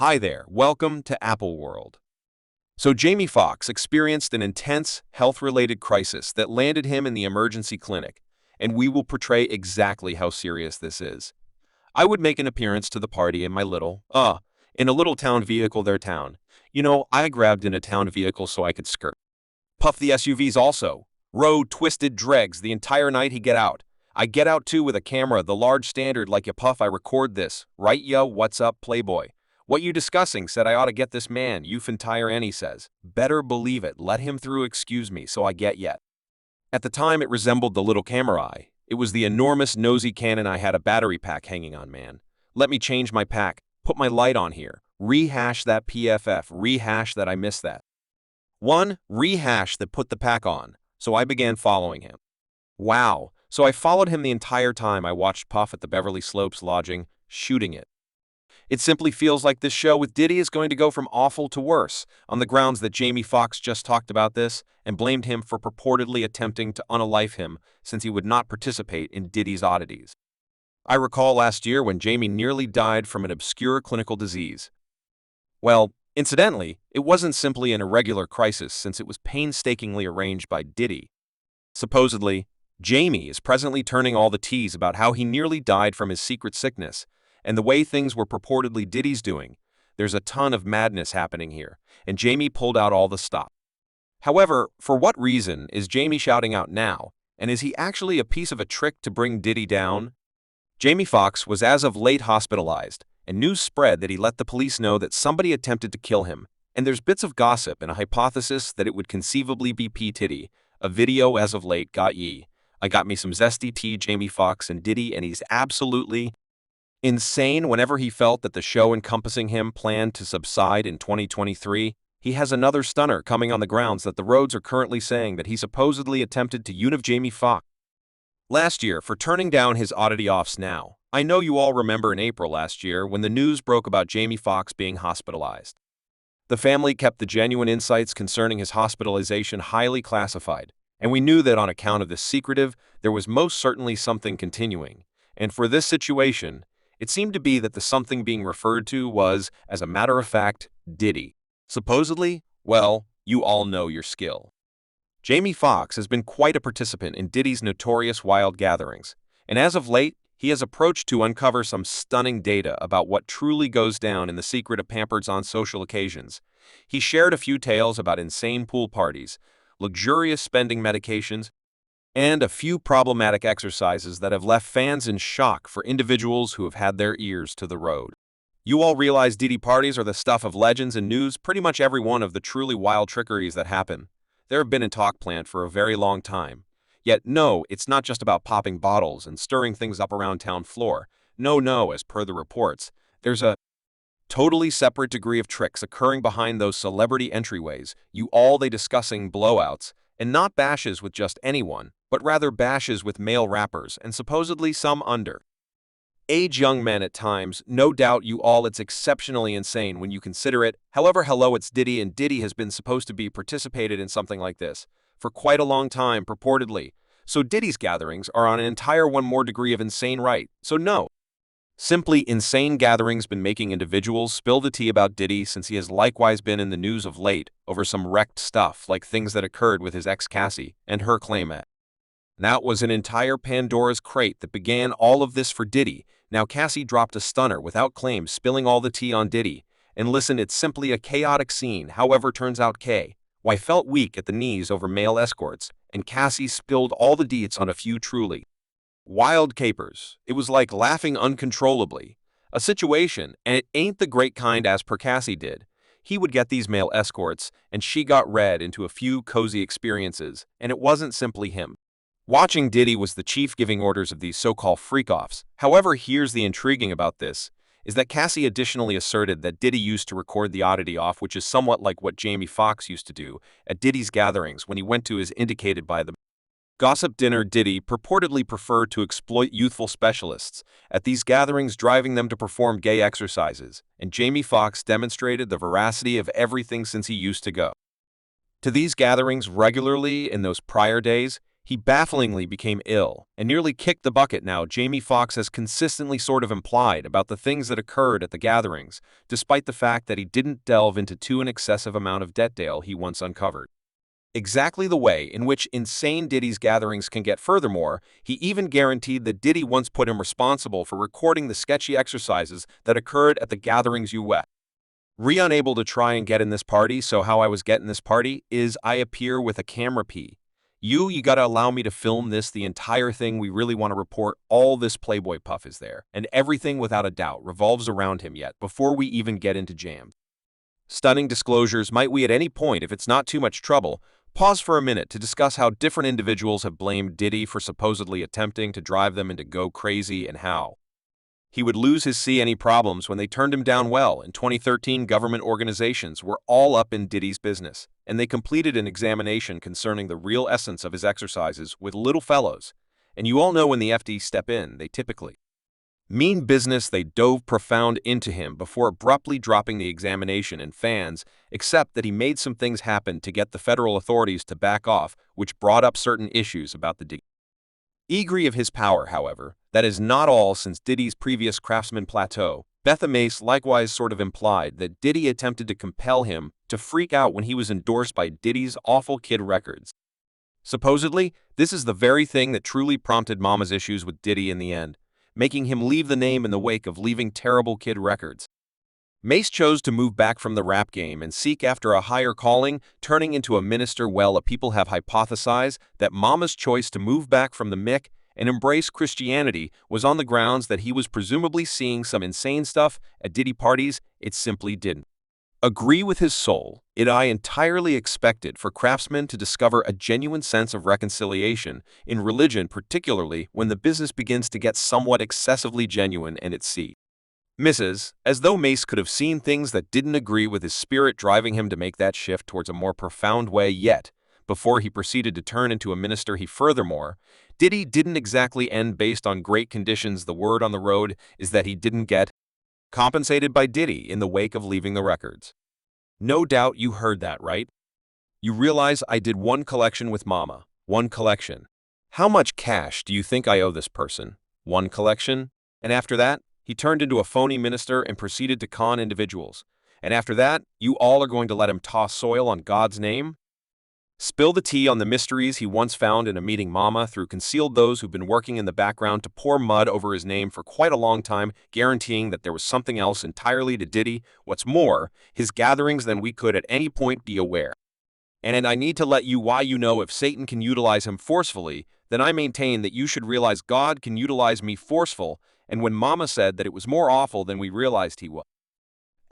Hi there, welcome to Apple World. So Jamie Foxx experienced an intense health-related crisis that landed him in the emergency clinic, and we will portray exactly how serious this is. I would make an appearance to the party in my in a little town vehicle their town. I grabbed in a town vehicle so I could skirt. Puff the SUVs also. Road twisted dregs the entire night he get out. I get out too with a camera, the large standard like ya puff I record this. Right yo, what's up, playboy? What you discussing? Said I ought to get this man, you fintire and he says. Better believe it, let him through excuse me so I get yet. At the time it resembled the little camera eye. It was the enormous nosy Canon I had a battery pack hanging on, man. Let me change my pack, put my light on here. Rehash that PFF, rehash that I missed that. Rehash that put the pack on. So I began following him. Wow, so I followed him the entire time I watched Puff at the Beverly Slopes lodging, shooting it. It simply feels like this show with Diddy is going to go from awful to worse, on the grounds that Jamie Foxx just talked about this and blamed him for purportedly attempting to unalive him since he would not participate in Diddy's oddities. I recall last year when Jamie nearly died from an obscure clinical disease. Well, incidentally, it wasn't simply an irregular crisis since it was painstakingly arranged by Diddy. Supposedly, Jamie is presently turning all the teas about how he nearly died from his secret sickness, and the way things were purportedly Diddy's doing. There's a ton of madness happening here, and Jamie pulled out all the stop. However, for what reason is Jamie shouting out now, and is he actually a piece of a trick to bring Diddy down? Jamie Foxx was as of late hospitalized, and news spread that he let the police know that somebody attempted to kill him, and there's bits of gossip and a hypothesis that it would conceivably be P. Diddy. A video as of late got ye. I got me some zesty tea, Jamie Foxx and Diddy, and he's absolutely insane. Whenever he felt that the show encompassing him planned to subside in 2023, he has another stunner coming on the grounds that the roads are currently saying that he supposedly attempted to univ Jamie Foxx last year for turning down his oddity offs now. I know you all remember in April last year when the news broke about Jamie Foxx being hospitalized. The family kept the genuine insights concerning his hospitalization highly classified, and we knew that on account of this secretive, there was most certainly something continuing. And for this situation, it seemed to be that the something being referred to was, as a matter of fact, Diddy. Supposedly, well, you all know your skill. Jamie Foxx has been quite a participant in Diddy's notorious wild gatherings, and as of late, he has approached to uncover some stunning data about what truly goes down in the secret of Pampers on social occasions. He shared a few tales about insane pool parties, luxurious spending medications, and a few problematic exercises that have left fans in shock for individuals who have had their ears to the road. You all realize Diddy parties are the stuff of legends and news. Pretty much every one of the truly wild trickeries that happen, there have been in talk planned for a very long time. Yet no, it's not just about popping bottles and stirring things up around town floor. No, as per the reports, there's a totally separate degree of tricks occurring behind those celebrity entryways, they discussing blowouts, and not bashes with just anyone, but rather bashes with male rappers and supposedly some under-age young men at times. No doubt you all, it's exceptionally insane when you consider it. However, hello, it's Diddy, and Diddy has been supposed to be participated in something like this for quite a long time, purportedly. So Diddy's gatherings are on an entire one more degree of insane, right? So no. Simply insane gatherings been making individuals spill the tea about Diddy since he has likewise been in the news of late over some wrecked stuff like things that occurred with his ex Cassie and her claim at. That was an entire Pandora's crate that began all of this for Diddy. Now Cassie dropped a stunner without claim, spilling all the tea on Diddy. And listen, it's simply a chaotic scene. However, turns out Why felt weak at the knees over male escorts, and Cassie spilled all the deets on a few truly wild capers. It was like laughing uncontrollably. A situation, and it ain't the great kind as per Cassie did. He would get these male escorts, and she got read into a few cozy experiences, and it wasn't simply him. Watching Diddy was the chief giving orders of these so-called freak-offs. However, here's the intriguing about this, is that Cassie additionally asserted that Diddy used to record the oddity off, which is somewhat like what Jamie Foxx used to do at Diddy's gatherings when he went to his indicated by the gossip dinner. Diddy purportedly preferred to exploit youthful specialists at these gatherings, driving them to perform gay exercises, and Jamie Foxx demonstrated the veracity of everything since he used to go to these gatherings regularly in those prior days. He bafflingly became ill and nearly kicked the bucket. Now, Jamie Foxx has consistently sort of implied about the things that occurred at the gatherings, despite the fact that he didn't delve into an excessive amount of detail he once uncovered. Exactly the way in which insane Diddy's gatherings can get. Furthermore, he even guaranteed that Diddy once put him responsible for recording the sketchy exercises that occurred at the gatherings. Unable to try and get in this party, so how I was getting this party is I appear with a camera P. You gotta allow me to film this, the entire thing. We really want to report all this Playboy puff is there, and everything without a doubt revolves around him yet before we even get into jams. Stunning disclosures. Might we at any point, if it's not too much trouble, pause for a minute to discuss how different individuals have blamed Diddy for supposedly attempting to drive them into go crazy and how he would lose his any problems when they turned him down. Well, in 2013, government organizations were all up in Diddy's business, and they completed an examination concerning the real essence of his exercises with little fellows. And you all know when the FD step in, they typically mean business. They dove profound into him before abruptly dropping the examination, and fans accept that he made some things happen to get the federal authorities to back off, which brought up certain issues about the degree of his power. However, that is not all, since Diddy's previous Craftsman plateau. Betha Mace likewise sort of implied that Diddy attempted to compel him to freak out when he was endorsed by Diddy's Awful Kid Records. Supposedly, this is the very thing that truly prompted Mama's issues with Diddy in the end, making him leave the name in the wake of leaving Terrible Kid Records. Mace chose to move back from the rap game and seek after a higher calling, turning into a minister. Well, people have hypothesized that Mama's choice to move back from the Mick and embrace Christianity was on the grounds that he was presumably seeing some insane stuff at Diddy parties. It simply didn't agree with his soul. I entirely expected for Craftsman to discover a genuine sense of reconciliation in religion, particularly when the business begins to get somewhat excessively genuine and it misses, as though Mace could have seen things that didn't agree with his spirit, driving him to make that shift towards a more profound way yet, before he proceeded to turn into a minister. Furthermore, Diddy didn't exactly end based on great conditions. The word on the road is that he didn't get compensated by Diddy in the wake of leaving the records. No doubt you heard that, right? You realize I did one collection with Mama. One collection. How much cash do you think I owe this person? One collection? And after that, he turned into a phony minister and proceeded to con individuals. And after that, you all are going to let him toss soil on God's name? Spill the tea on the mysteries he once found in a meeting. Mama through concealed those who've been working in the background to pour mud over his name for quite a long time, guaranteeing that there was something else entirely to Diddy. What's more, his gatherings than we could at any point be aware. And I need to let you why if Satan can utilize him forcefully, then I maintain that you should realize God can utilize me forceful. And when Mama said that it was more awful than we realized he was,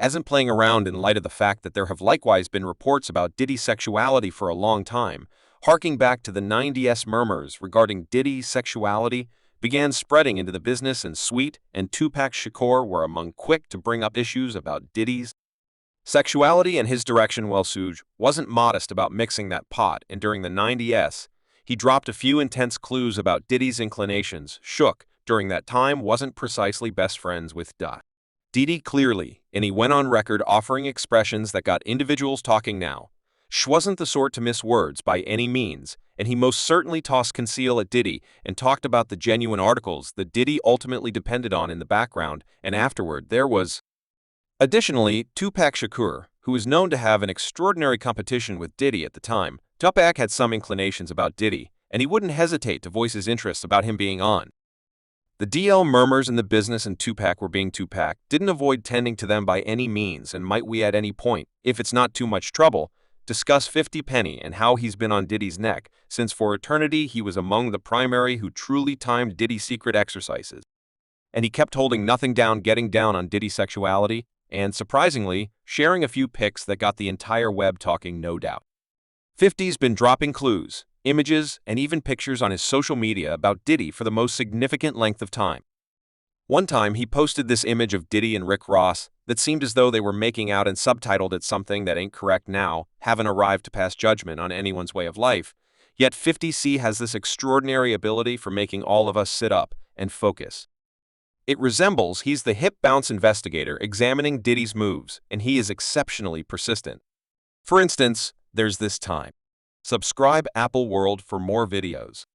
isn't playing around in light of the fact that there have likewise been reports about Diddy's sexuality for a long time, harking back to the 90s. Murmurs regarding Diddy's sexuality began spreading into the business, and Sweet and Tupac Shakur were among quick to bring up issues about Diddy's sexuality and his direction. Well, Suge wasn't modest about mixing that pot, and during the 90s, he dropped a few intense clues about Diddy's inclinations. Shook, during that time, wasn't precisely best friends with Diddy clearly, and he went on record offering expressions that got individuals talking. Now, Sh wasn't the sort to miss words by any means, and he most certainly tossed conceal at Diddy and talked about the genuine articles that Diddy ultimately depended on in the background, and afterward there was. Additionally, Tupac Shakur, who was known to have an extraordinary competition with Diddy at the time. Tupac had some inclinations about Diddy, and he wouldn't hesitate to voice his interest about him being on the DL. Murmurs in the business and Tupac were being Tupac didn't avoid tending to them by any means. And might we at any point, if it's not too much trouble, discuss 50 Penny and how he's been on Diddy's neck, since for eternity he was among the primary who truly timed Diddy's secret exercises. And he kept holding nothing down, getting down on Diddy's sexuality, and surprisingly, sharing a few pics that got the entire web talking, no doubt. 50's been dropping clues, images, and even pictures on his social media about Diddy for the most significant length of time. One time, he posted this image of Diddy and Rick Ross that seemed as though they were making out and subtitled it something that ain't correct now, haven't arrived to pass judgment on anyone's way of life. Yet 50C has this extraordinary ability for making all of us sit up and focus. It resembles he's the hip bounce investigator examining Diddy's moves, and he is exceptionally persistent. For instance, there's this time. Subscribe Apple World for more videos.